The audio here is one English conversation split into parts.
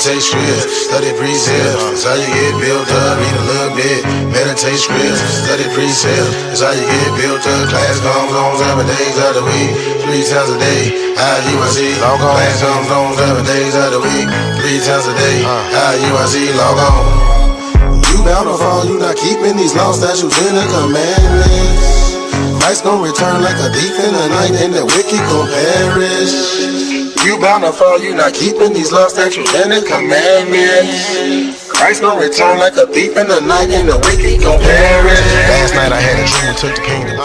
Meditate scripts, study precepts. It's how you get built up. Read a little bit. Meditate scripts, study precepts. It's how you get built up. Class comes on 7 days of the week, 3 times a day. Iuic, log on. Class comes on 7 days of the week, 3 times a day. Iuic, log on. You bound to fall, you not keeping these laws, statutes, and the commandments. Christ gon' return like a thief in the night, and the wicked gon' perish. You bound to fall, you not keeping these laws, statutes, and the commandments. Christ gon' return like a thief in the night, and the wicked gon' perish. Last night I had a dream and took the kingdom.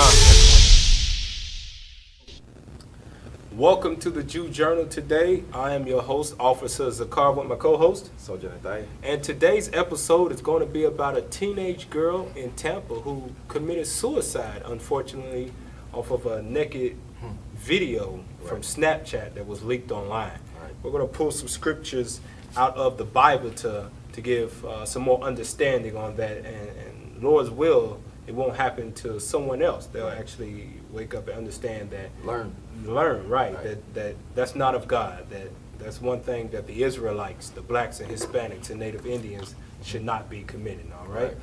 Welcome to the Jew Journal. Today, I am your host, Officer Zakar, with my co-host, Soldier Nathaniel. And today's episode is going to be about a teenage girl in Tampa who committed suicide, unfortunately, off of a naked video from Snapchat that was leaked online. We're going to pull some scriptures out of the Bible to give some more understanding on that, and Lord's will, it won't happen to someone else. They'll actually wake up and understand that. Learn, right. That's not of God. That's one thing that the Israelites, the blacks and Hispanics and Native Indians should not be committing, all right?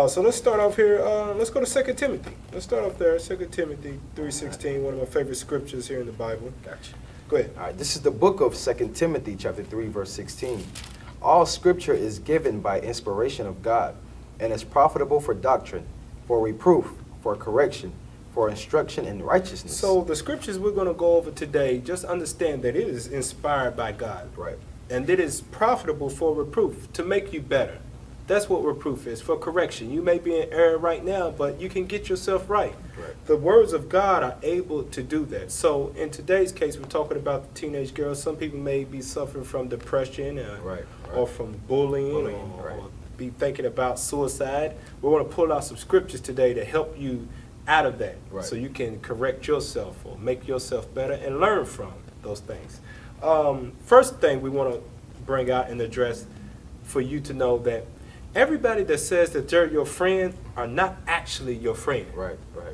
So let's start off here. Let's go to 2 Timothy. Let's start off there, 2 Timothy 3:16, one of my favorite scriptures here in the Bible. Gotcha. Go ahead. All right, this is the book of 2 Timothy, chapter 3, verse 16. All scripture is given by inspiration of God, and is profitable for doctrine, for reproof, for correction, for instruction in righteousness. So the scriptures we're going to go over today, just understand that it is inspired by God. Right. And it is profitable for reproof, to make you better. That's what reproof is, for correction. You may be in error right now, but you can get yourself right. The words of God are able to do that. So in today's case, we're talking about the teenage girl. Some people may be suffering from depression or from bullying. Or be thinking about suicide. We're going to pull out some scriptures today to help you out of that, so you can correct yourself or make yourself better and learn from those things. First thing we want to bring out and address for you to know that everybody that says that they're your friend are not actually your friend.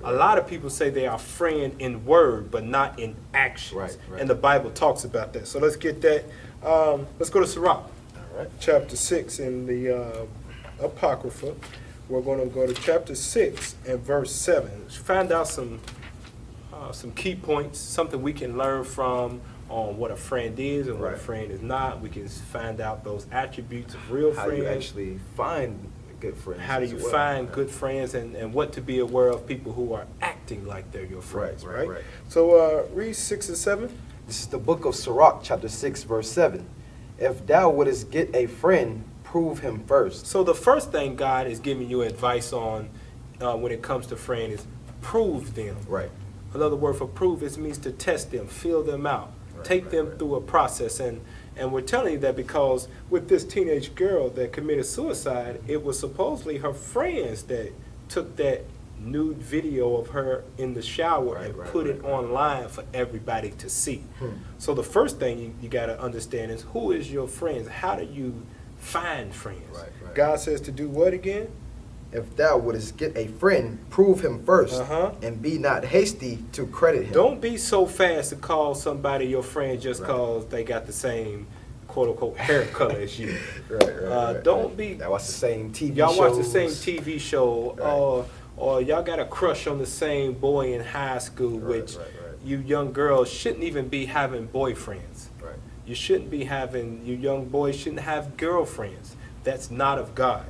A lot of people say they are friend in word but not in actions. And the Bible talks about that. So let's get that. Let's go to Sirach, chapter 6 in the Apocrypha. We're going to go to chapter 6 and verse 7. Find out some key points, something we can learn from on what a friend is and what a friend is not. We can find out those attributes of real friends. How you actually find good friends. How do you find good friends, and what to be aware of people who are acting like they're your friends, right? So read 6 and 7. This is the book of Sirach, chapter 6, verse 7. If thou wouldest get a friend, prove him first. So the first thing God is giving you advice on when it comes to friends is prove them. Another word for prove means to test them, feel them out, take them through a process. And we're telling you that because with this teenage girl that committed suicide, it was supposedly her friends that took that nude video of her in the shower and put it online for everybody to see. So the first thing you got to understand is, who is your friends? How do you find friends? God says to do what again? If thou wouldest get a friend, prove him first, and be not hasty to credit him. Don't be so fast to call somebody your friend just because they got the same quote-unquote hair color as you. Don't be... Y'all watch the same TV shows. Y'all watch the same TV show, or y'all got a crush on the same boy in high school, which you young girls shouldn't even be having boyfriends. You shouldn't be having... You young boys shouldn't have girlfriends. That's not of God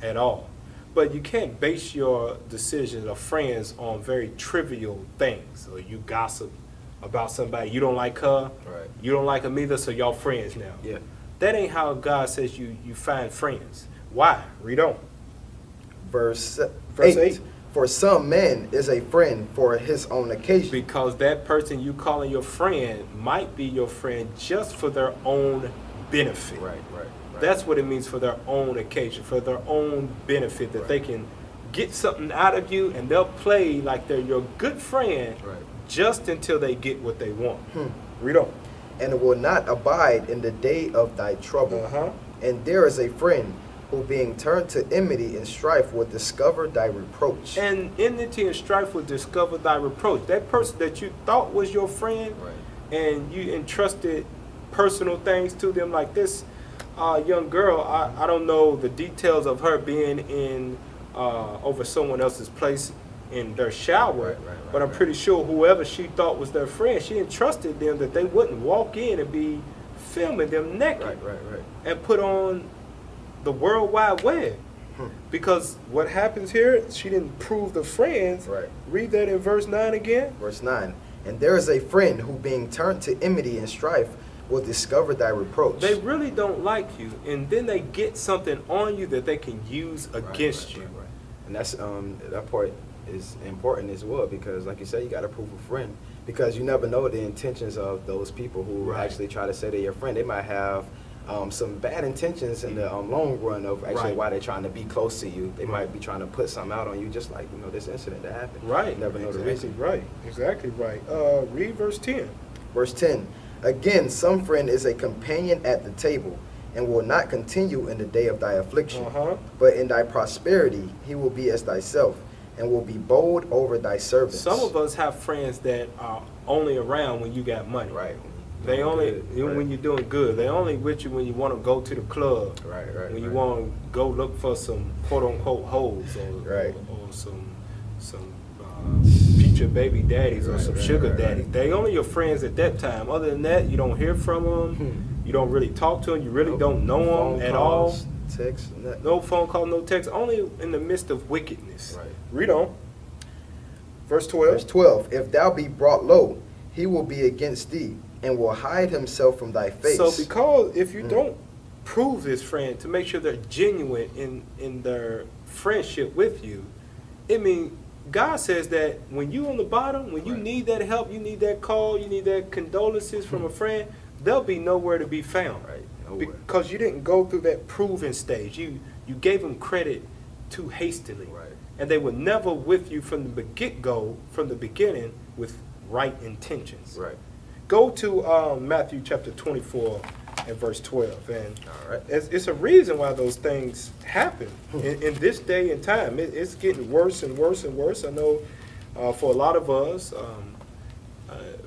at all. But you can't base your decisions of friends on very trivial things. So you gossip about somebody, you don't like her, you don't like him either, so y'all friends now. That ain't how God says you find friends. Why? Read on. Verse 8. For some man is a friend for his own occasion. Because that person you calling your friend might be your friend just for their own benefit. That's what it means, for their own occasion, for their own benefit, that they can get something out of you, and they'll play like they're your good friend just until they get what they want. Read on. And it will not abide in the day of thy trouble. And there is a friend who, being turned to enmity and strife, will discover thy reproach. And enmity and strife will discover thy reproach. That person that you thought was your friend, and you entrusted personal things to them like this, young girl, I don't know the details of her being in over someone else's place in their shower, but I'm pretty sure whoever she thought was their friend, she entrusted them that they wouldn't walk in and be filming them naked and put on the World Wide Web. Because what happens here, she didn't prove the friends. Read that in verse 9 again. Verse 9. And there is a friend who, being turned to enmity and strife, will discover thy reproach. They really don't like you, and then they get something on you that they can use against you. And that's that part is important as well, because like you said, you got to prove a friend, because you never know the intentions of those people who actually try to say they're your friend. They might have some bad intentions in the long run of actually why they're trying to be close to you. They might be trying to put something out on you, just like, you know, this incident that happened. You never know the reason. Exactly right. Read verse 10. Verse 10. Again, some friend is a companion at the table, and will not continue in the day of thy affliction. But in thy prosperity he will be as thyself, and will be bold over thy servants. Some of us have friends that are only around when you got money. They only when you're doing good. They only with you when you want to go to the club. When you want to go look for some quote unquote hoes or some future baby daddies or some sugar daddies. They only your friends at that time. Other than that, you don't hear from them. You don't really talk to them. You really don't know them at all. Text, no phone call, no text. Only in the midst of wickedness. Read on. Verse 12. Verse 12. If thou be brought low, he will be against thee, and will hide himself from thy face. So because if you don't prove this friend to make sure they're genuine in their friendship with you, it means God says that when you on the bottom, when you need that help, you need that call, you need that condolences from a friend, they'll be nowhere to be found. Because you didn't go through that proving stage. You gave them credit too hastily. And they were never with you from the get-go, from the beginning, with right intentions. Go to Matthew chapter 24 and verse 12. And it's a reason why those things happen in this day and time. It's getting worse and worse and worse. I know for a lot of us,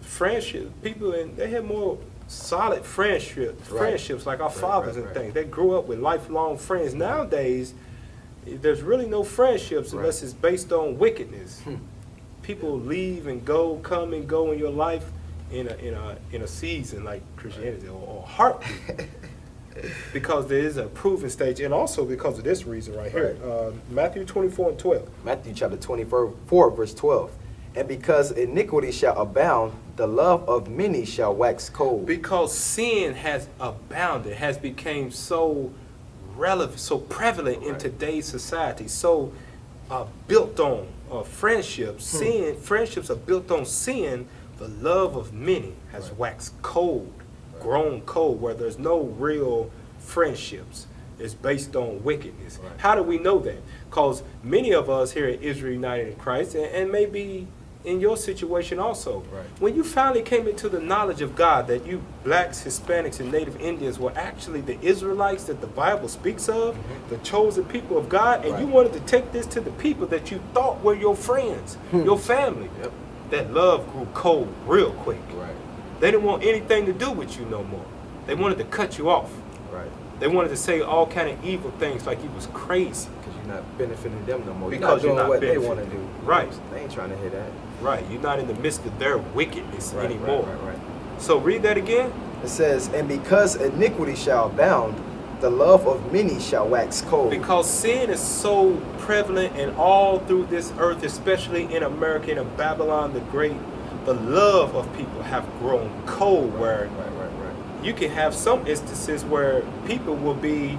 friendship, people, and they have more solid friendships like our fathers and things. They grew up with lifelong friends. Nowadays, there's really no friendships unless it's based on wickedness. People leave and go, come and go in your life in a season like Christianity or heartbeat, because there is a proven stage, and also because of this reason right here. Matthew 24 and 12. Matthew chapter 24 verse 12. And because iniquity shall abound, the love of many shall wax cold. Because sin has abounded, has become so relevant, so prevalent in today's society, so built on friendships. Friendships are built on sin. The love of many has waxed cold, grown cold, where there's no real friendships. It's based on wickedness. How do we know that? Because many of us here at Israel United in Christ, and maybe in your situation also, when you finally came into the knowledge of God, that you blacks, Hispanics, and Native Indians were actually the Israelites that the Bible speaks of, the chosen people of God, and you wanted to take this to the people that you thought were your friends, your family, that love grew cold real quick. They didn't want anything to do with you no more. They wanted to cut you off. They wanted to say all kind of evil things like you was crazy. Because you're not benefiting them no more. Because you're not what benefiting. they want to do. They ain't trying to hear that. You're not in the midst of their wickedness anymore. So read that again. It says, and because iniquity shall abound, the love of many shall wax cold. Because sin is so prevalent and all through this earth, especially in America and in Babylon the Great, the love of people have grown cold, where you can have some instances where people will be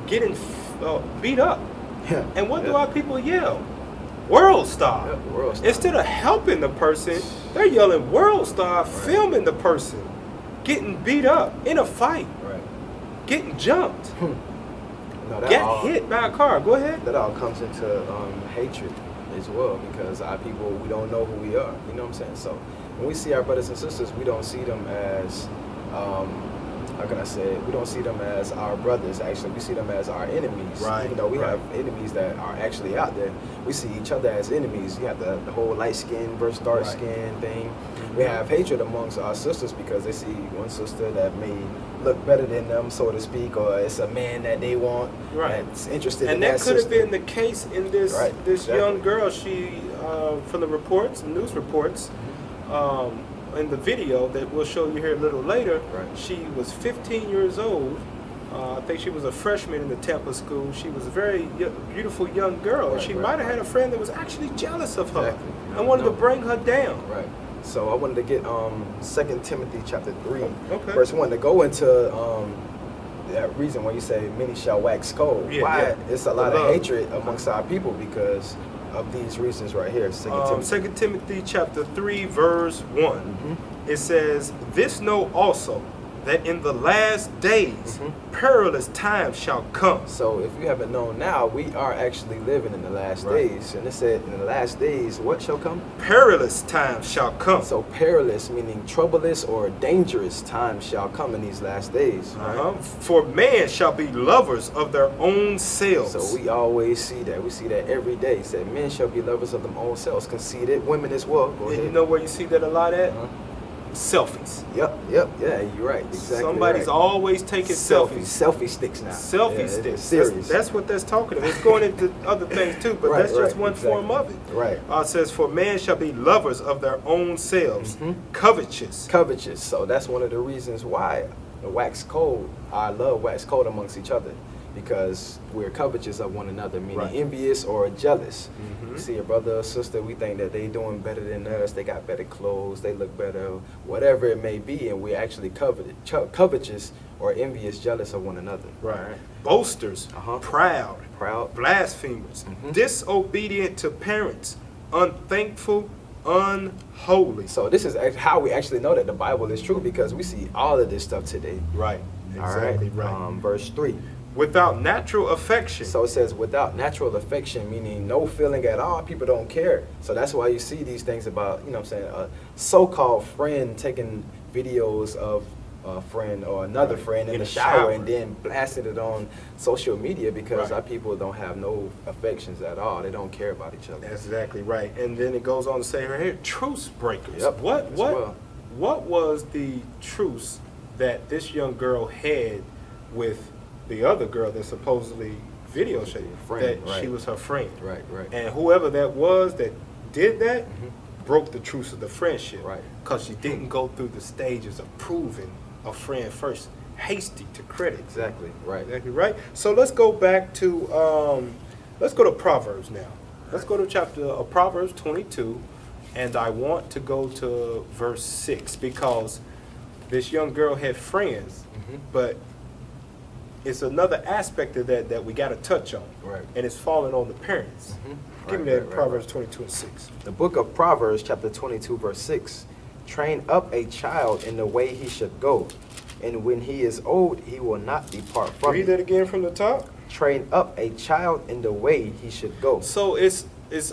getting beat up. And what do our people yell? World Star. World Star. Instead of helping the person, they're yelling World Star, filming the person getting beat up in a fight, getting jumped, hit by a car. Go ahead. That all comes into hatred as well, because our people, we don't know who we are. You know what I'm saying? So when we see our brothers and sisters, we don't see them as how can I say it? We don't see them as our brothers. Actually, we see them as our enemies. Right, Even though we right. have enemies that are actually out there, we see each other as enemies. You have the whole light skin versus dark Right. skin thing. We have hatred amongst our sisters because they see one sister that may look better than them, so to speak, or it's a man that they want Right. that's interested in And that that could have sister. been the case in this Right, this exactly. young girl. She, from the reports, news reports, in the video that we'll show you here a little later, Right. she was 15 years old. I think she was a freshman in the Temple school. She was a very beautiful young girl. Right, She right, might have right. had a friend that was actually jealous of her Exactly. and wanted No. to bring her down. Right. So I wanted to get 2 Timothy chapter 3, Okay. verse 1 to go into that reason why you say many shall wax cold. Yeah, Why yeah. it's a lot The of love. hatred amongst our people because of these reasons right here. 2 Timothy. 2 Timothy chapter 3 verse 1. Mhm. It says, "This know also, that in the last days perilous times shall come." So if you haven't known now, we are actually living in the last Right. days. And it said in the last days, what shall come? Perilous times shall come. So perilous, meaning troublous or dangerous times shall come in these last days. Right? Uh-huh. For man shall be lovers of their own selves. So we always see that. We see that every day. It said men shall be lovers of them own selves, conceited, women as well. Go and ahead. you know where you see that a lot at? Uh-huh. Selfies. Yeah, you're right. Exactly. Somebody's right. always taking selfies. Selfie sticks now. Selfie Yeah, it's sticks. serious. That's what that's talking about. It's going into other things too, but Right, that's just right, one exactly. form of it. Right. It says, "For man shall be lovers of their own selves, covetous." Covetous. So that's one of the reasons why the wax cold, our love wax cold amongst each other, because we're covetous of one another, meaning Right. envious or jealous. Mhm. You see a brother or sister, we think that they doing better than us, they got better clothes, they look better, whatever it may be, and we're actually covetous or envious, jealous of one another. Right. Boasters, Uh-huh. proud, Proud. blasphemers, Mhm. disobedient to parents, unthankful, unholy. So this is how we actually know that the Bible is true, because we see all of this stuff today. Right. Exactly All right. Verse 3. Without natural affection. So it says without natural affection, meaning no feeling at all. People don't care. So that's why you see these things about, you know what I'm saying, a so-called friend taking videos of a friend or another Right. friend in In the the shower shower. and then blasting it on social media, because Right. our people don't have no affections at all. They don't care about each other. That's exactly right. And then it goes on to say right here, truce breakers. Yep, What as well. what was the truce that this young girl had with the other girl that supposedly videotaped Friend, that right. she was her friend? Right, right. And whoever that was that did that broke the truce of the friendship. Right. Because she didn't go through the stages of proving a friend first. Hasty to credit. Exactly, right. Exactly right. So let's go back to let's go to Proverbs now. Let's go to chapter of Proverbs 22, and I want to go to verse 6 because this young girl had friends, but it's another aspect of that that we got to touch on, Right. and it's falling on the parents. Give me Right, that right, Proverbs right. 22 and 6. The book of Proverbs, chapter 22, verse 6. Train up a child in the way he should go, and when he is old, he will not depart from Read it. that again from the top. Train up a child in the way he should go. So it's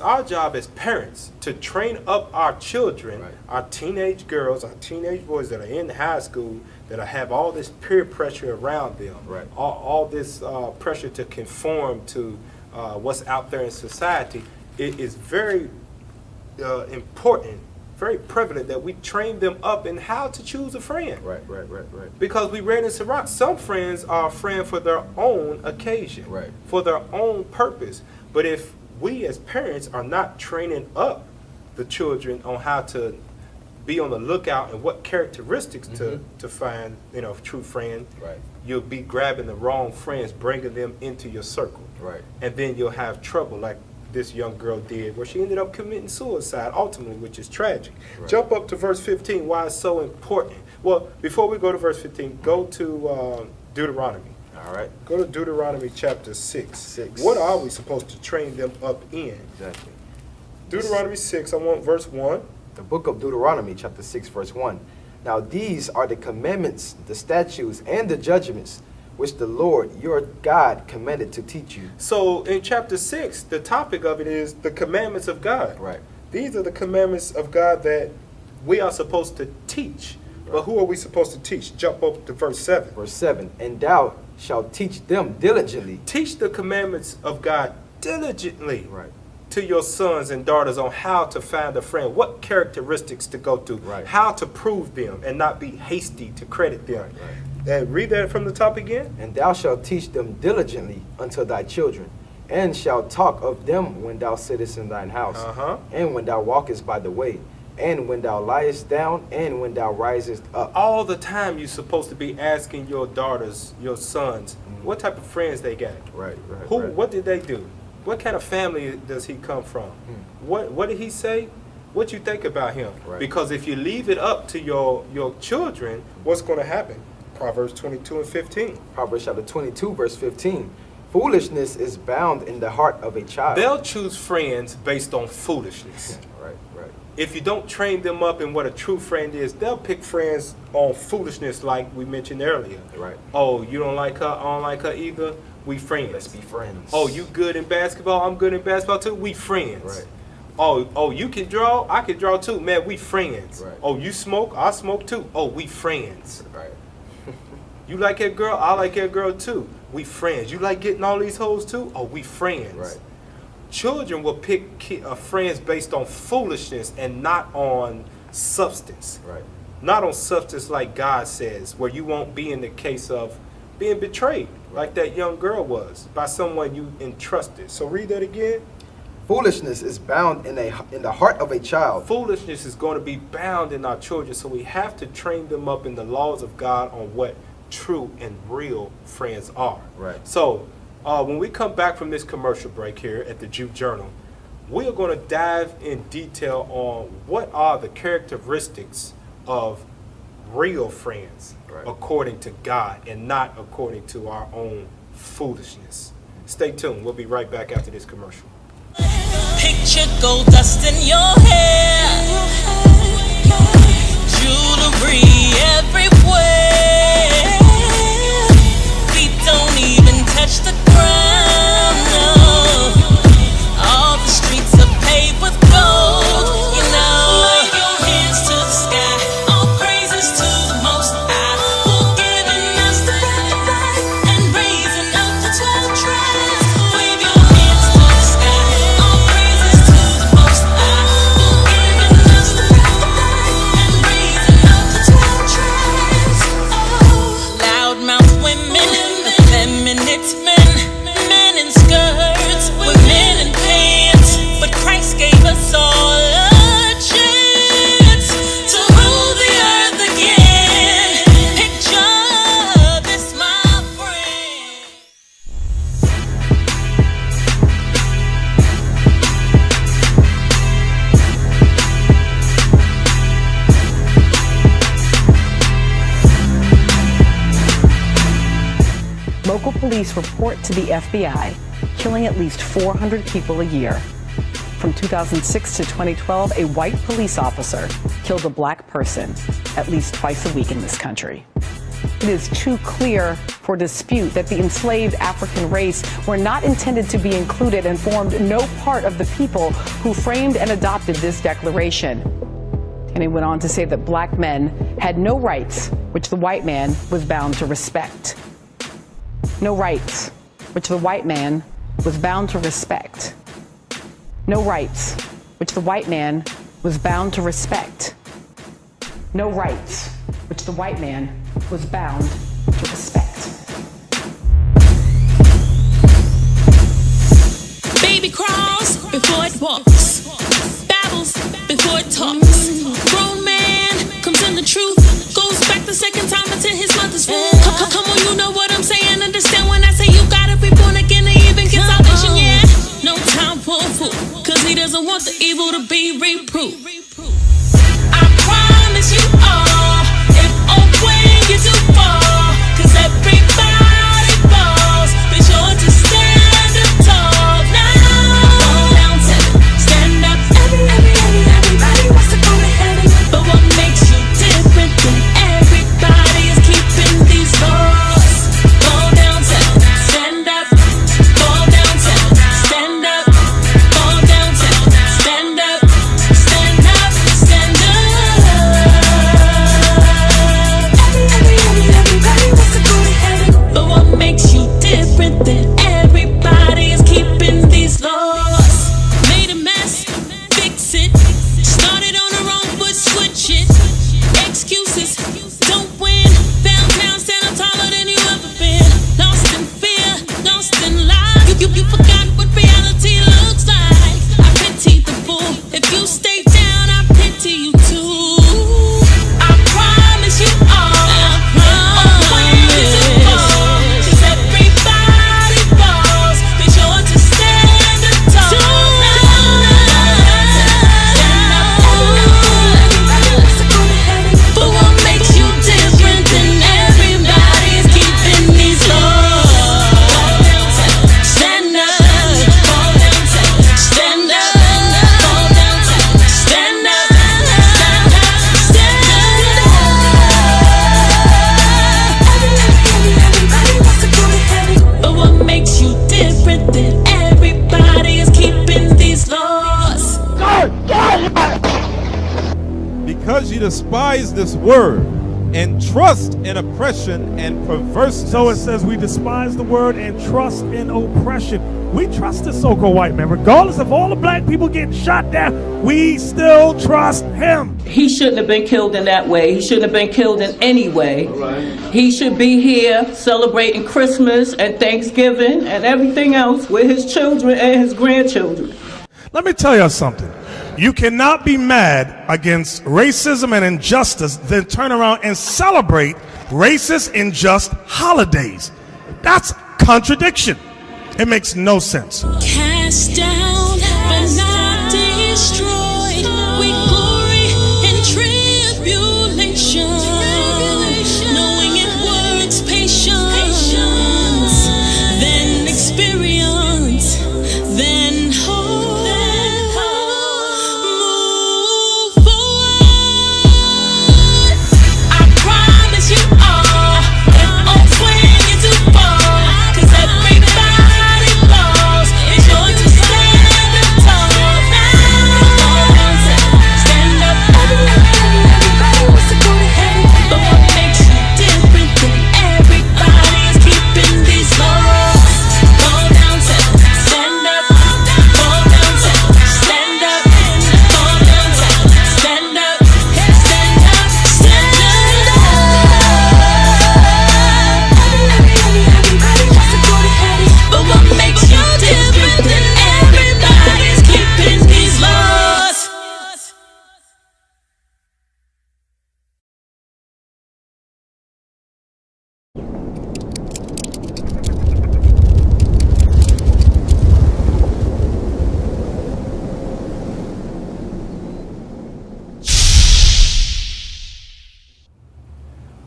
our job as parents to train up our children, Right. our teenage girls, our teenage boys that are in high school, that have all this peer pressure around them, Right. all this pressure to conform to what's out there in society. It is very important, very prevalent that we train them up in how to choose a friend. Right. Because we read in Sirach, some friends are a friend for their own occasion, Right. for their own purpose. But if we as parents are not training up the children on how to be on the lookout and what characteristics to find, a true friend, Right. you'll be grabbing the wrong friends, bringing them into your circle. Right. And then you'll have trouble like this young girl did, where she ended up committing suicide ultimately, which is tragic. Right. Jump up to verse 15, why it's so important. Well, before we go to verse 15, go to Deuteronomy. All right. Go to Deuteronomy chapter 6. 6. What are we supposed to train them up in? Exactly. Deuteronomy 6, I want verse 1. The book of Deuteronomy, chapter 6, verse 1. Now these are the commandments, the statutes, and the judgments which the Lord your God commanded to teach you. So in chapter 6, the topic of it is the commandments of God. Right. These are the commandments of God that we are supposed to teach But who are we supposed to teach? Jump up to verse 7. Verse 7, and thou shalt teach them diligently. Teach the commandments of God diligently Right. to your sons and daughters on how to find a friend, what characteristics to go through, Right. how to prove them and not be hasty to credit them. Right. And read that from the top again. And thou shalt teach them diligently unto thy children, and shalt talk of them when thou sittest in thine house, and when thou walkest by the way, and when thou liest down, and when thou risest up. All the time you're supposed to be asking your daughters, your sons, what type of friends they got. Right. What did they do? What kind of family does he come from? What did he say? What you think about him? Right. Because if you leave it up to your children, what's going to happen? Proverbs 22 and 15. Proverbs chapter 22, verse 15. Foolishness is bound in the heart of a child. They'll choose friends based on foolishness. Right. If you don't train them up in what a true friend is, they'll pick friends on foolishness like we mentioned earlier. Right. Oh, you don't like her, I don't like her either, we friends. Let's be friends. Oh, you good in basketball, I'm good in basketball too, we friends. Right. Oh, you can draw, I can draw too, man, we friends. Right. Oh, you smoke, I smoke too, oh, we friends. Right. You like that girl, I like that girl too, we friends. You like getting all these hoes too, oh, we friends. Right. Children will pick friends based on foolishness and not on substance. Right. Not on substance like God says, where you won't be in the case of being betrayed, like that young girl was, by someone you entrusted. So read that again. Foolishness is bound in the heart of a child. Foolishness is going to be bound in our children, so we have to train them up in the laws of God on what true and real friends are. Right. So when we come back from this commercial break here at the Jew Journal, we are going to dive in detail on what are the characteristics of real friends, right, according to God and not according to our own foolishness. Stay tuned. We'll be right back after this commercial. Picture gold dust in your hair, jewelry everywhere. We don't even touch the ground, no. All the streets are paved with gold, you know. Wave your hands to the sky, all praises to the Most High, who giving us the right and raising up the 12 tribes. Wave your hands to the sky, all praises to the Most High, who giving us the right and raising up the 12 tribes. Oh, loudmouth women, effeminate men, men in skirts, women in pants, but Christ gave us all a chance to rule the earth again. Picture this, my friend. Local police report to the FBI killing at least 400 people a year. From 2006 to 2012, a white police officer killed a black person at least twice a week in this country. It is too clear for dispute that the enslaved African race were not intended to be included and formed no part of the people who framed and adopted this declaration. And he went on to say that black men had no rights, which the white man was bound to respect. No rights, which the white man was bound to respect. No rights, which the white man was bound to respect. No rights, which the white man was bound to respect. Baby crawls before it walks, babbles before it talks. Grown man comes in the truth, goes back the second time into his mother's womb. Come on, you know what I'm saying. Understand when I say you gotta be born again to even get salvation, yeah. No time for a fool, cause he doesn't want the evil to be reproved. I promise you all, if or when you do fall, cause everybody falls, be sure to stand up tall now. Fall down 7, stand up. Everybody wants to go to heaven, but what makes you different than everybody is keeping these laws. Fall down 7, stand up. Fall down 7, stand up. Fall down 7, stand up. Stand up. despise this word and trust in oppression and perverseness. So it says we despise the word and trust in oppression. We trust the so-called white man. Regardless of all the black people getting shot down, we still trust him. He shouldn't have been killed in that way. He shouldn't have been killed in any way. He should be here celebrating Christmas and Thanksgiving and everything else with his children and his grandchildren. Let me tell you something. You cannot be mad against racism and injustice, then turn around and celebrate racist and just holidays. That's contradiction. It makes no sense. Cast down, but not destroyed. We glory in tribulation, knowing it works patience, then experience, then hope. Move forward. I promise you all, it won't swing you too far, 'cause everybody loves is going to stand up tall. Stand up. Everybody wants to go to heaven, but what makes you different than everybody is keeping these laws. Go downtown, stand up. Go downtown, stand up. Go downtown, stand up. Stand up, stand up. Everybody wants to go to heaven, but what makes you different than everybody is keeping these laws.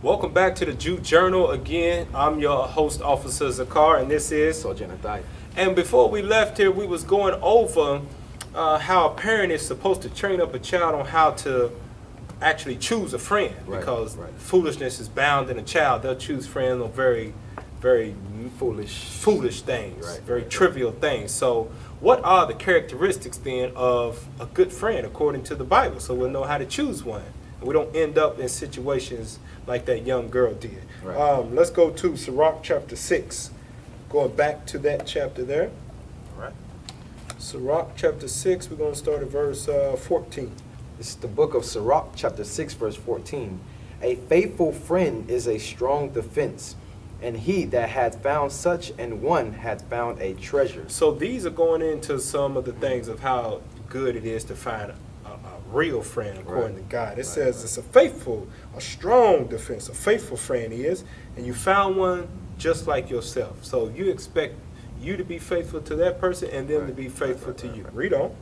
Welcome back to the Jew Journal again. I'm your host, Officer Zakar, and this is. And before we left here, we was going over how a parent is supposed to train up a child on how to actually choose a friend, because foolishness is bound in a child. They'll choose friends on very, very foolish things, very trivial things. So what are the characteristics then of a good friend according to the Bible? So we'll know how to choose one. And we don't end up in situations like that young girl did. Let's go to Sirach chapter 6. Going back to that chapter there. Sirach chapter 6, we're going to start at verse 14. This is the book of Sirach, chapter 6, verse 14. A faithful friend is a strong defense, and he that hath found such an one hath found a treasure. So these are going into some of the things of how good it is to find a real friend according to God. It says it's a strong defense, a faithful friend he is, and you found one just like yourself. So you expect you to be faithful to that person and them to be faithful to you. Read on.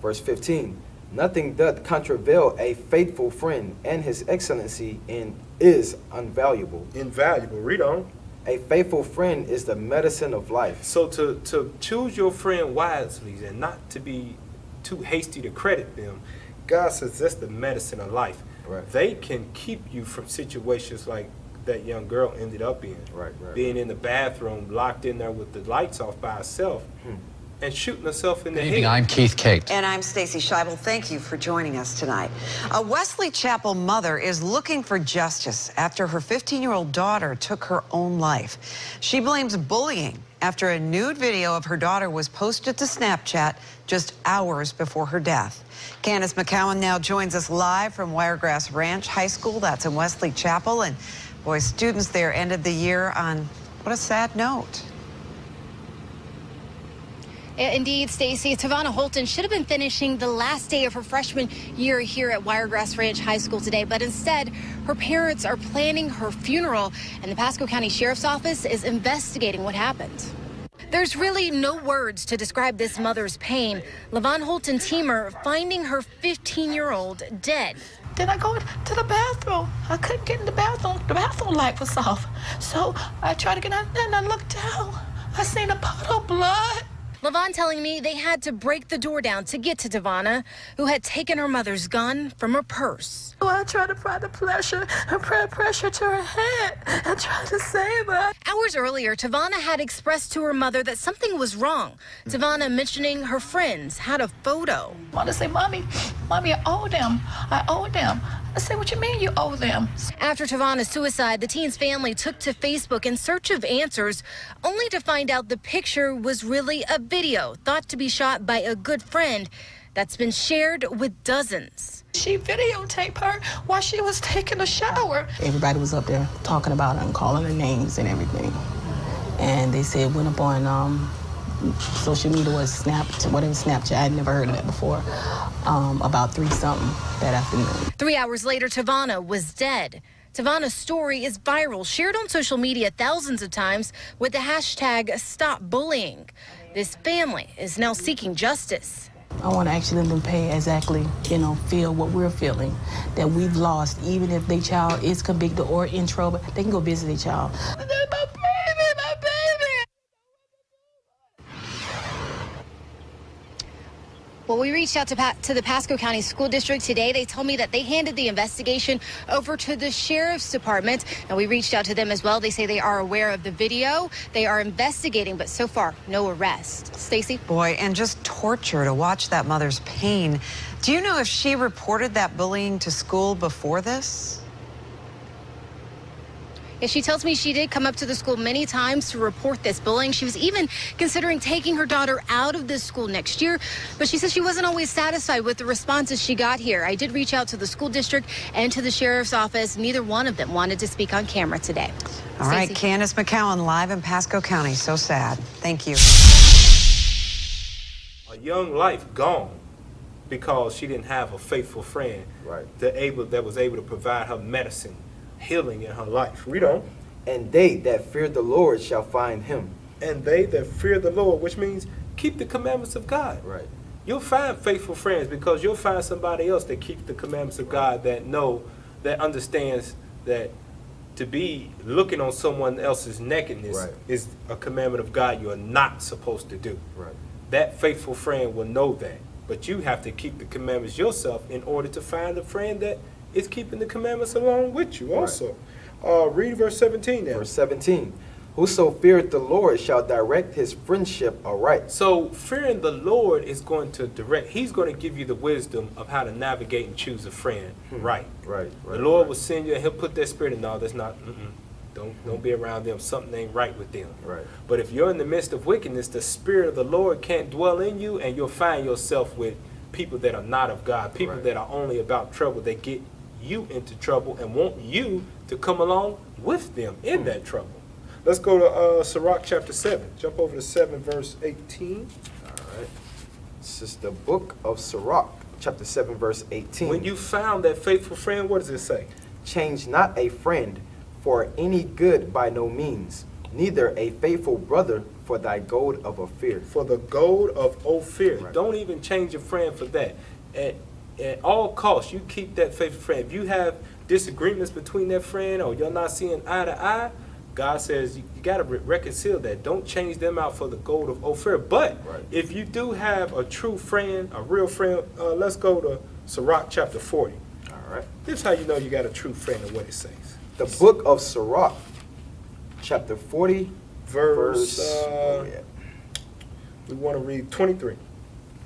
Verse 15. Nothing doth contravail a faithful friend, and his excellency is invaluable. Invaluable. Read on. A faithful friend is the medicine of life. So to choose your friend wisely and not to be too hasty to credit them, God says that's the medicine of life. They can keep you from situations like that young girl ended up in. Being in the bathroom, locked in there with the lights off by herself, and shooting herself in the head. I'm Keith Cate. And I'm Stacy Scheibel. Thank you for joining us tonight. A Wesley Chapel mother is looking for justice after her 15-year-old daughter took her own life. She blames bullying after a nude video of her daughter was posted to Snapchat just hours before her death. Candace McCowan now joins us live from Wiregrass Ranch High School. That's in Wesley Chapel. And boy, students there ended the year on what a sad note. Indeed, Stacy. Tavana Holton should have been finishing the last day of her freshman year here at Wiregrass Ranch High School today, but instead, her parents are planning her funeral, and the Pasco County Sheriff's Office is investigating what happened. There's really no words to describe this mother's pain. LaVon Holton Teamer finding her 15-year-old dead. Then I go to the bathroom. I couldn't get in the bathroom. The bathroom light was off. So I tried to get out there and I looked down. I seen a puddle of blood. LaVon telling me they had to break the door down to get to Tavana, who had taken her mother's gun from her purse. So I tried to apply the pressure to her head and tried to save her. Hours earlier, Tavana had expressed to her mother that something was wrong. Tavana mentioning her friends had a photo. I want to say, Mommy, Mommy, I owe them. I owe them. I said, what you mean you owe them? After Tavana's suicide, the teen's family took to Facebook in search of answers, only to find out the picture was really a video thought to be shot by a good friend that's been shared with dozens. She videotaped her while she was taking a shower. Everybody was up there talking about her and calling her names and everything. And they said went up on social media, was Snapchat. I'd never heard of that before. About 3-something that afternoon. 3 hours later, Tavana was dead. Tavana's story is viral, shared on social media thousands of times with the hashtag #StopBullying. This family is now seeking justice. I want to actually let them pay exactly, feel what we're feeling, that we've lost. Even if their child is convicted or in trouble, they can go visit their child. My baby, my baby. Well, we reached out to the Pasco County School District today. They told me that they handed the investigation over to the Sheriff's Department. And we reached out to them as well. They say they are aware of the video. They are investigating, but so far, no arrest. Stacey? Boy, and just torture to watch that mother's pain. Do you know if she reported that bullying to school before this? Yeah, she tells me she did come up to the school many times to report this bullying. She was even considering taking her daughter out of this school next year, but she says she wasn't always satisfied with the responses she got here. I did reach out to the school district and to the sheriff's office. Neither one of them wanted to speak on camera today. All right, Candace McCowan live in Pasco County. So sad. Thank you. A young life gone because she didn't have a faithful friend that was able to provide her medicine, healing in her life. Read on. And they that fear the Lord shall find him. And they that fear the Lord, which means keep the commandments of God. Right. You'll find faithful friends because you'll find somebody else that keeps the commandments of God, that understands that to be looking on someone else's nakedness is a commandment of God you are not supposed to do. Right. That faithful friend will know that. But you have to keep the commandments yourself in order to find a friend that is keeping the commandments along with you also. Read verse 17 now. Verse 17. Whoso feareth the Lord shall direct his friendship aright. So fearing the Lord is going to direct. He's going to give you the wisdom of how to navigate and choose a friend right. The Lord will send you and he'll put that spirit in. No, that's not. Don't be around them. Something ain't right with them. Right. But if you're in the midst of wickedness, the spirit of the Lord can't dwell in you, and you'll find yourself with people that are not of God, people that are only about trouble. They get you into trouble and want you to come along with them in that trouble. Let's go to Sirach chapter 7. Jump over to 7 verse 18. All right. This is the book of Sirach, chapter 7, verse 18. When you found that faithful friend, what does it say? Change not a friend for any good by no means, neither a faithful brother for thy gold of Ophir. For the gold of Ophir. Right. Don't even change a friend for that. At all costs, you keep that faithful friend. If you have disagreements between that friend or you're not seeing eye to eye, God says you got to reconcile that. Don't change them out for the gold of Ophir. But if you do have a true friend, a real friend, let's go to Sirach chapter 40. All right. This is how you know you got a true friend and what it says. The book of Sirach, chapter 40, Verse we want to read 23.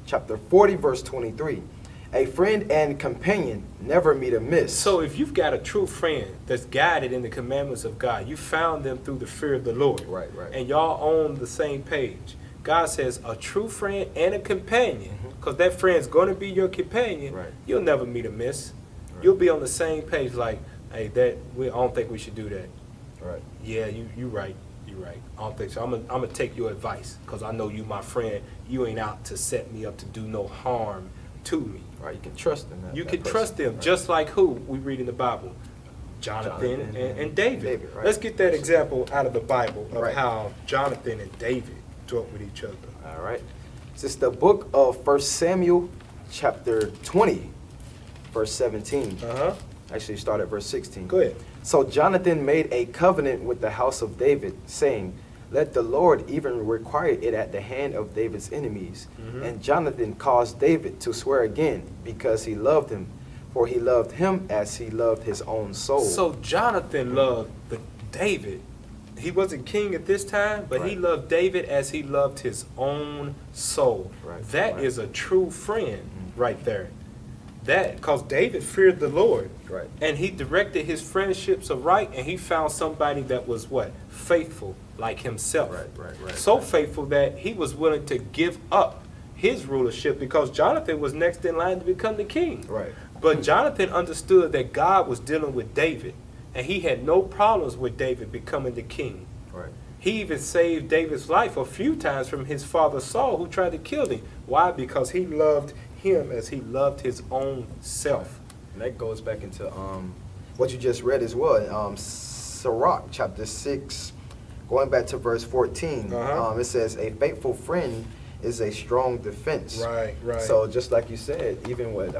Chapter 40, verse 23. A friend and companion never meet amiss. So if you've got a true friend that's guided in the commandments of God, you found them through the fear of the Lord. Right. And y'all on the same page. God says a true friend and a companion, because that friend's going to be your companion, you'll never meet amiss. You'll be on the same page like, hey, I don't think we should do that. Right. Yeah, you right. You're right. I don't think so. I'm gonna take your advice because I know you my friend. You ain't out to set me up to do no harm to me. Right. You can trust them. You can trust them, just like who we read in the Bible, Jonathan and David. Right. Let's get that example out of the Bible of how Jonathan and David dwelt with each other. All right. This is the book of 1 Samuel, chapter 20, verse 17. Actually, start at verse 16. Go ahead. So Jonathan made a covenant with the house of David, saying, let the Lord even require it at the hand of David's enemies. And Jonathan caused David to swear again, because he loved him, for he loved him as he loved his own soul. So Jonathan loved David. He wasn't king at this time, but he loved David as he loved his own soul. That is a true friend right there. that, because David feared the Lord. Right. And he directed his friendships aright, and he found somebody that was what? Faithful like himself. Right. So faithful that he was willing to give up his rulership because Jonathan was next in line to become the king. Right. But Jonathan understood that God was dealing with David, and he had no problems with David becoming the king. Right. He even saved David's life a few times from his father Saul, who tried to kill him. Why? Because he loved him as he loved his own self. And that goes back into what you just read as well. Sirach chapter 6, going back to verse 14. It says, "A faithful friend is a strong defense." Right. So just like you said, even with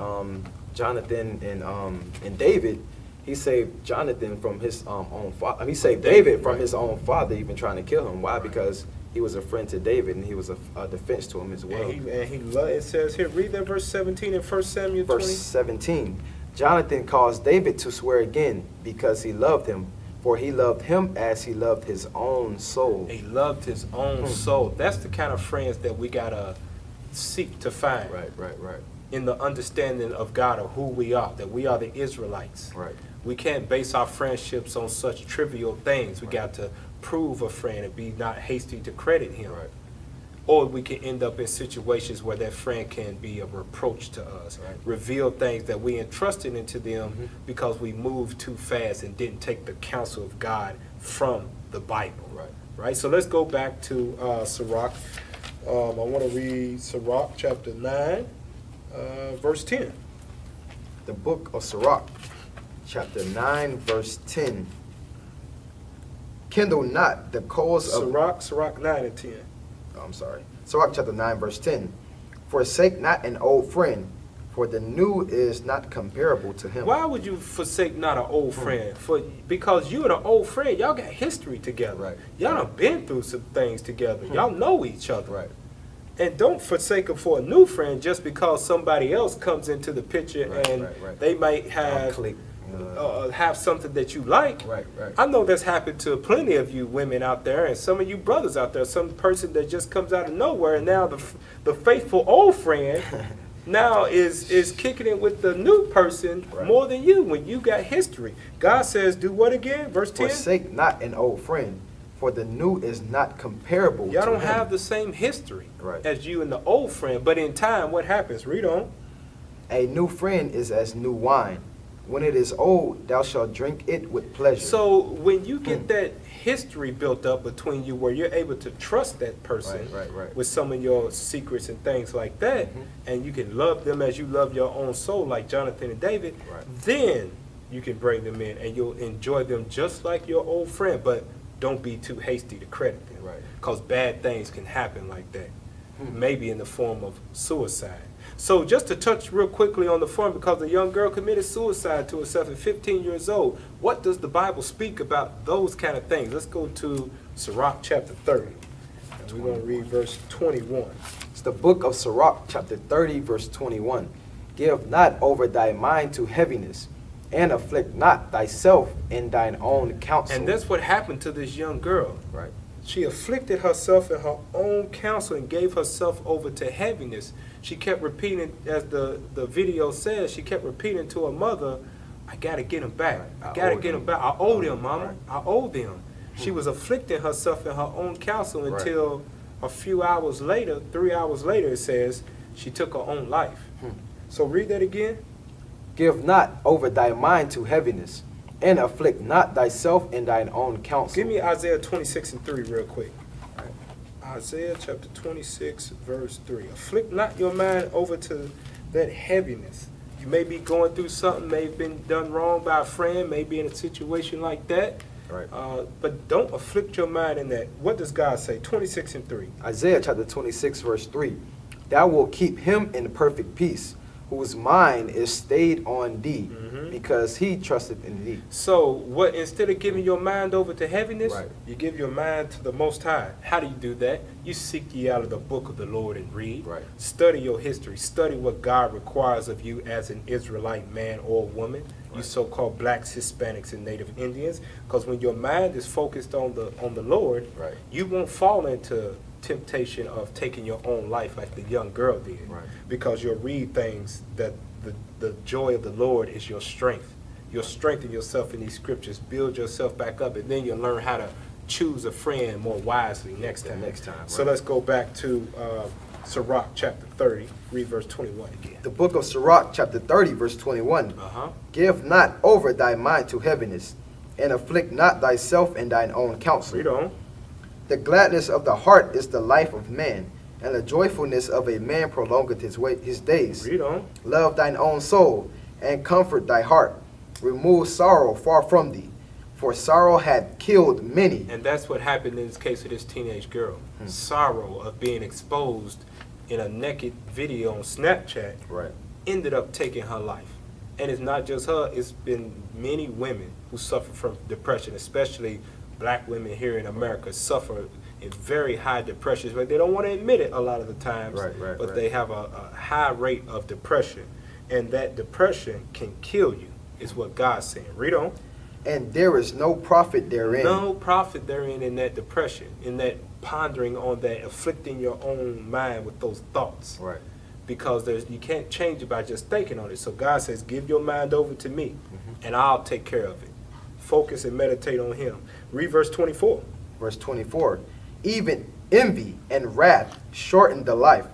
Jonathan and David, he saved Jonathan from his own father. He saved David from his own father, even trying to kill him. Why? Because he was a friend to David, and he was a defense to him as well. And he loved, it says here, read that verse 17 in 1 Samuel 20. Verse 17, Jonathan caused David to swear again because he loved him, for he loved him as he loved his own soul. He loved his own soul. That's the kind of friends that we got to seek to find. Right. In the understanding of God, of who we are, that we are the Israelites. Right. We can't base our friendships on such trivial things. We got to prove a friend and be not hasty to credit him. Right. Or we can end up in situations where that friend can be a reproach to us, reveal things that we entrusted into them because we moved too fast and didn't take the counsel of God from the Bible. Right. So let's go back to Sirach. I want to read Sirach chapter 9, verse 10. The book of Sirach, chapter 9, verse 10. Kindle not the coals of... Sirach 9 and 10. I'm sorry. Sirach chapter 9, verse 10. Forsake not an old friend, for the new is not comparable to him. Why would you forsake not an old friend? Because you and an old friend, y'all got history together. Right. Y'all done been through some things together. Y'all know each other. Right. And don't forsake them for a new friend just because somebody else comes into the picture and they might have have something that you like. Right. I know that's happened to plenty of you women out there and some of you brothers out there. Some person that just comes out of nowhere, and now the faithful old friend now is kicking it with the new person more than you when you got history. God says, do what again? Verse 10? Forsake not an old friend, for the new is not comparable to him. Y'all don't have the same history as you and the old friend, but in time, what happens? Read on. A new friend is as new wine. When it is old, thou shalt drink it with pleasure. So when you get that history built up between you where you're able to trust that person with some of your secrets and things like that, and you can love them as you love your own soul like Jonathan and David, then you can bring them in and you'll enjoy them just like your old friend, but don't be too hasty to credit them. Because bad things can happen like that, maybe in the form of suicide. So just to touch real quickly on the form, because a young girl committed suicide to herself at 15 years old, what does the Bible speak about those kind of things? Let's go to Sirach chapter 30. And we're going to read verse 21. It's the book of Sirach chapter 30, verse 21. Give not over thy mind to heaviness, and afflict not thyself in thine own counsel. And that's what happened to this young girl. Right. She afflicted herself in her own counsel and gave herself over to heaviness. She kept repeating, as the video says, she kept repeating to her mother, I got to get him back. I got to get him back. I owe them, Mama. I owe them. She was afflicting herself in her own counsel until a few hours later, 3 hours later, it says, she took her own life. So read that again. Give not over thy mind to heaviness, and afflict not thyself in thine own counsel. Give me Isaiah 26 and 3 real quick. Isaiah chapter 26, verse 3. Afflict not your mind over to that heaviness. You may be going through something, may have been done wrong by a friend, may be in a situation like that. But don't afflict your mind in that. What does God say? 26 and 3. Isaiah chapter 26, verse 3. Thou wilt keep him in perfect peace, whose mind is stayed on thee, because he trusteth in thee. So what, instead of giving your mind over to heaviness, you give your mind to the Most High. How do you do that? You seek ye out of the book of the Lord and read. Study your history. Study what God requires of you as an Israelite man or woman. You so-called blacks, Hispanics, and Native Indians. Because when your mind is focused on the Lord, you won't fall into temptation of taking your own life like the young girl did. Right. Because you'll read things that the joy of the Lord is your strength. You'll strengthen yourself in these scriptures, build yourself back up, and then you'll learn how to choose a friend more wisely next time. So let's go back to Sirach chapter 30, read verse 21 again. The book of Sirach, chapter 30, verse 21. Give not over thy mind to heaviness, and afflict not thyself in thine own counsel. Read on. The gladness of the heart is the life of man, and the joyfulness of a man prolongeth his days. Read on. Love thine own soul, and comfort thy heart. Remove sorrow far from thee, for sorrow had killed many. And that's what happened in this case of this teenage girl. Sorrow of being exposed in a naked video on Snapchat ended up taking her life. And it's not just her, it's been many women who suffer from depression, especially black women here in America suffer in very high depressions, but they don't want to admit it a lot of the times, but they have a high rate of depression. And that depression can kill you, is what God's saying. Read on. And there is no profit therein. No profit therein in that depression, in that pondering on that, afflicting your own mind with those thoughts. Right. Because you can't change it by just thinking on it. So God says, give your mind over to me, and I'll take care of it. Focus and meditate on him. Read verse 24. Verse 24. Even envy and wrath shorten the life,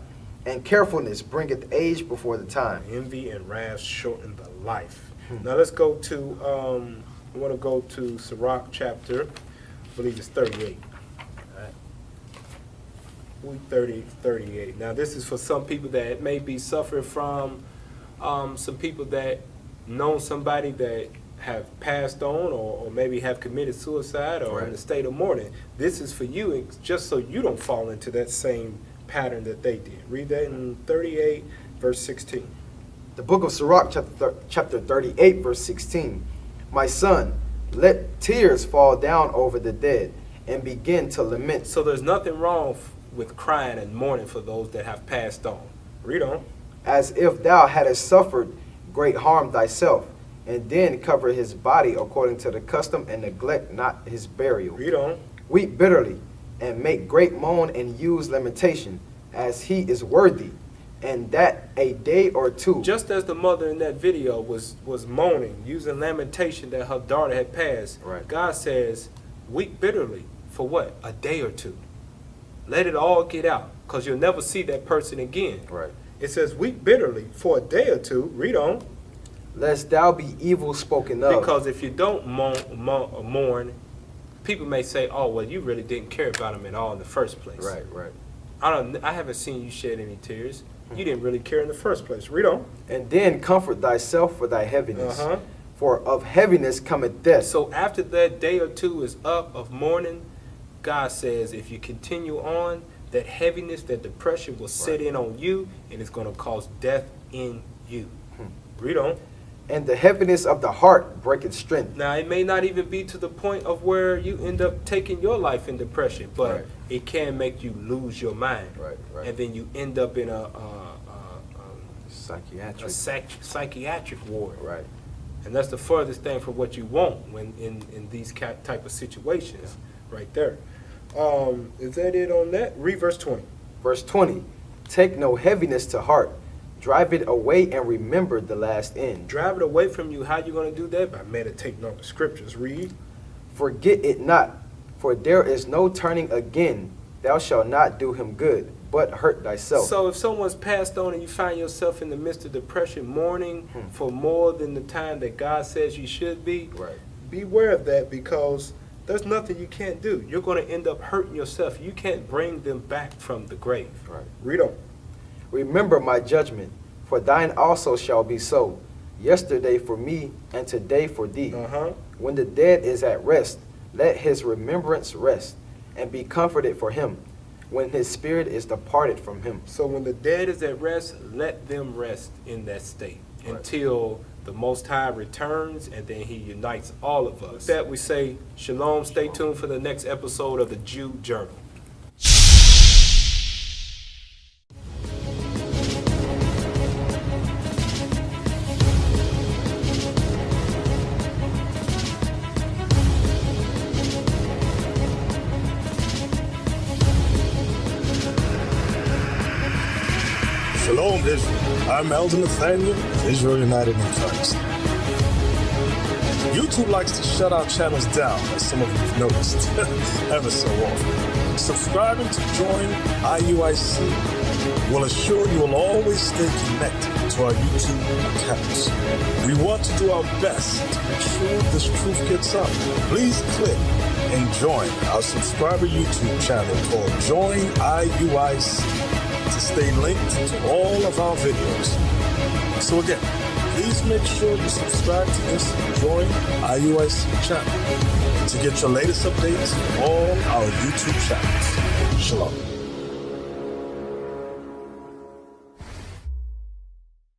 and carefulness bringeth age before the time. Envy and wrath shorten the life. Now let's go to, I want to go to Sirach chapter, I believe it's 38. Week 38. Now this is for some people that may be suffering from some people that know somebody that have passed on or maybe have committed suicide or in a state of mourning. This is for you, and just so you don't fall into that same pattern that they did. Read that in 38 verse 16. The book of Sirach chapter 38 verse 16. My son, let tears fall down over the dead and begin to lament. So there's nothing wrong with crying and mourning for those that have passed on. Read on. As if thou hadst suffered great harm thyself, and then cover his body according to the custom, and neglect not his burial. Read on. Weep bitterly, and make great moan, and use lamentation, as he is worthy, and that a day or two. Just as the mother in that video was moaning, using lamentation that her daughter had passed, God says, weep bitterly for what? A day or two. Let it all get out, because you'll never see that person again. Right. It says, weep bitterly for a day or two. Read on. Lest thou be evil spoken of. Because if you don't mourn, people may say, oh, well, you really didn't care about him at all in the first place. Right. I haven't seen you shed any tears. You didn't really care in the first place. Read on. And then comfort thyself for thy heaviness. For of heaviness cometh death. So after that day or two is up of mourning, God says if you continue on, that heaviness, that depression will set in on you, and it's going to cause death in you. Read on. And the heaviness of the heart breaketh strength. Now, it may not even be to the point of where you end up taking your life in depression, but it can make you lose your mind. And then you end up in a psychiatric ward. And that's the furthest thing from what you want when in these type of situations right there. Is that it on that? Read verse 20. Verse 20. Take no heaviness to heart. Drive it away and remember the last end. Drive it away from you. How you going to do that? By meditating on the scriptures. Read. Forget it not, for there is no turning again. Thou shalt not do him good, but hurt thyself. So if someone's passed on and you find yourself in the midst of depression, mourning for more than the time that God says you should be, beware of that, because there's nothing you can't do. You're going to end up hurting yourself. You can't bring them back from the grave. Read on. Remember my judgment, for thine also shall be so. Yesterday for me, and today for thee. When the dead is at rest, let his remembrance rest, and be comforted for him, when his spirit is departed from him. So when the dead is at rest, let them rest in that state until the Most High returns, and then he unites all of us. With that, we say shalom. Stay tuned for the next episode of the Jew Journal. Israel. I'm Elder Nathaniel, Israel United in Christ. YouTube likes to shut our channels down, as some of you have noticed, ever so often. Subscribing to join IUIC will assure you will always stay connected to our YouTube accounts. We want to do our best to make sure this truth gets out. Please click and join our subscriber YouTube channel called Join IUIC to stay linked to all of our videos. So again, please make sure you subscribe to this Join IUIC channel to get your latest updates on all our YouTube channels. Shalom.